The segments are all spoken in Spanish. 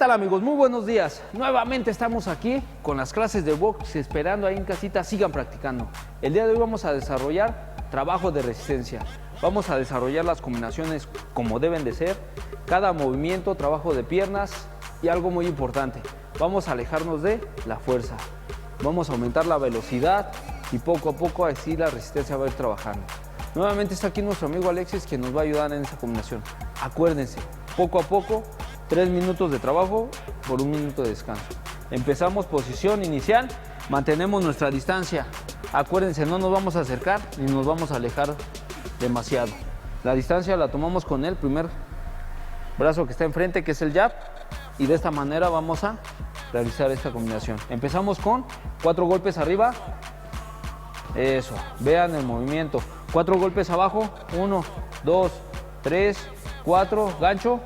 tal, amigos? Muy buenos días. Nuevamente estamos aquí con las clases de box, esperando ahí en casita sigan practicando. El día de hoy vamos a desarrollar trabajo de resistencia. Vamos a desarrollar las combinaciones como deben de ser, cada movimiento, trabajo de piernas y algo muy importante, vamos a alejarnos de la fuerza. Vamos a aumentar la velocidad y poco a poco así la resistencia va a ir trabajando. Nuevamente está aquí nuestro amigo Alexis que nos va a ayudar en esa combinación. Acuérdense, poco a poco, 3 minutos de trabajo por 1 minuto de descanso. Empezamos posición inicial, mantenemos nuestra distancia. Acuérdense, no nos vamos a acercar ni nos vamos a alejar demasiado. La distancia la tomamos con el primer brazo que está enfrente, que es el jab, y de esta manera vamos a realizar esta combinación. Empezamos con 4 golpes arriba. Eso, vean el movimiento. 4 golpes abajo, 1, 2, 3, 4, gancho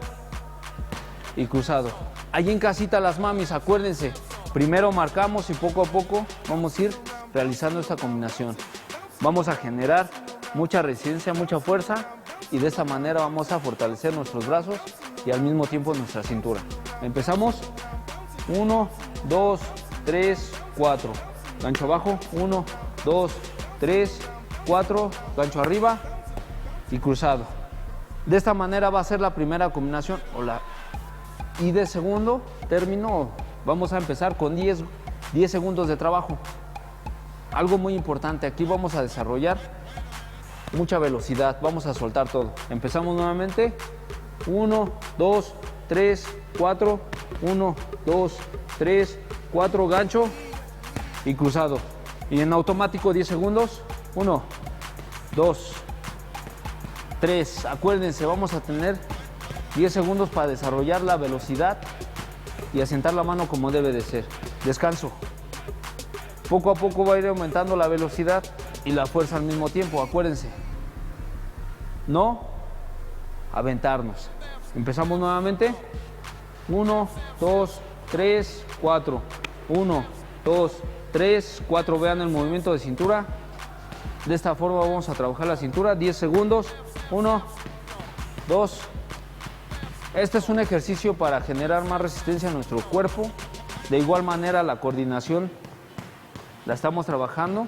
y cruzado. Allí en casita las mamis, acuérdense, primero marcamos y poco a poco vamos a ir realizando esta combinación. Vamos a generar mucha resistencia, mucha fuerza y de esta manera vamos a fortalecer nuestros brazos y al mismo tiempo nuestra cintura. Empezamos, 1, 2, 3, 4, gancho abajo, 1, 2, 3, 4, gancho arriba y cruzado. De esta manera va a ser la primera combinación y de segundo término vamos a empezar con 10 segundos de trabajo. Algo muy importante, aquí vamos a desarrollar mucha velocidad, vamos a soltar todo. Empezamos nuevamente, 1, 2, 3, 4, 1, 2, 3, 4, gancho y cruzado. Y en automático 10 segundos, 1, 2, 3, acuérdense, vamos a tener 10 segundos para desarrollar la velocidad y asentar la mano como debe de ser. Descanso. Poco a poco va a ir aumentando la velocidad y la fuerza al mismo tiempo, acuérdense. No aventarnos. Empezamos nuevamente. 1, 2, 3, 4. 1, 2, 3, 4. Vean el movimiento de cintura. De esta forma vamos a trabajar la cintura. 10 segundos. 1, 2. Este es un ejercicio para generar más resistencia a nuestro cuerpo. De igual manera la coordinación la estamos trabajando.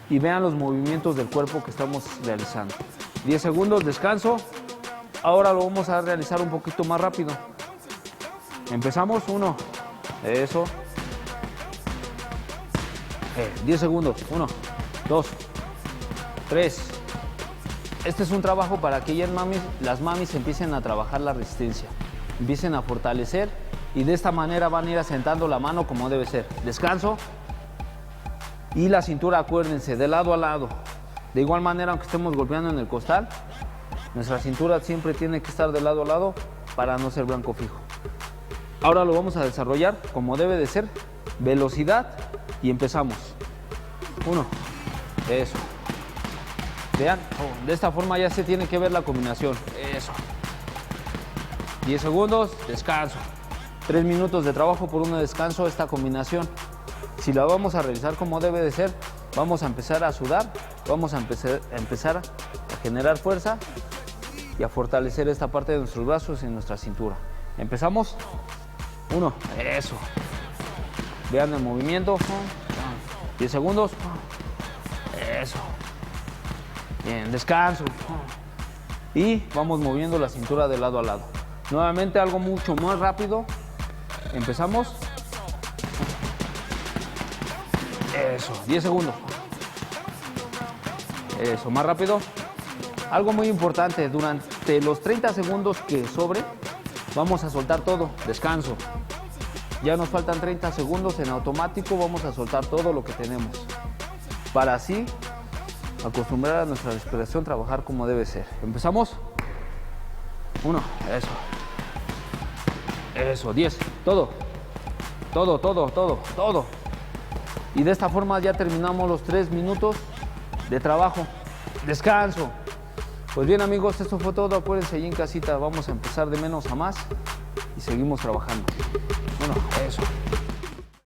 Y vean los movimientos del cuerpo que estamos realizando. 10 segundos, descanso. Ahora lo vamos a realizar un poquito más rápido. Empezamos, 1. Eso. 10 segundos. 1, 2, 3. Este es un trabajo para que las mamis empiecen a trabajar la resistencia. Empiecen a fortalecer y de esta manera van a ir asentando la mano como debe ser. Descanso. Y la cintura, acuérdense, de lado a lado. De igual manera, aunque estemos golpeando en el costal, nuestra cintura siempre tiene que estar de lado a lado para no ser blanco fijo. Ahora lo vamos a desarrollar como debe de ser, velocidad y empezamos. 1, eso. Vean, de esta forma ya se tiene que ver la combinación. Eso. 10 segundos, descanso. 3 minutos de trabajo por 1 descanso esta combinación. Si la vamos a realizar como debe de ser, vamos a empezar a sudar, vamos a empezar a generar fuerza y a fortalecer esta parte de nuestros brazos y nuestra cintura. Empezamos. 1, eso. Vean el movimiento. 10 segundos. Eso. Bien, descanso. Y vamos moviendo la cintura de lado a lado. Nuevamente algo mucho más rápido. Empezamos. Eso, 10 segundos. Eso, más rápido. Algo muy importante, durante los 30 segundos que sobre, vamos a soltar todo. Descanso. Ya nos faltan 30 segundos en automático, vamos a soltar todo lo que tenemos. Para así acostumbrar a nuestra respiración, trabajar como debe ser. Empezamos. 1, eso. Eso, 10, todo. Todo. Y de esta forma ya terminamos los 3 minutos de trabajo. Descanso. Pues bien, amigos, esto fue todo. Acuérdense, allí en casita vamos a empezar de menos a más y seguimos trabajando. 1, eso.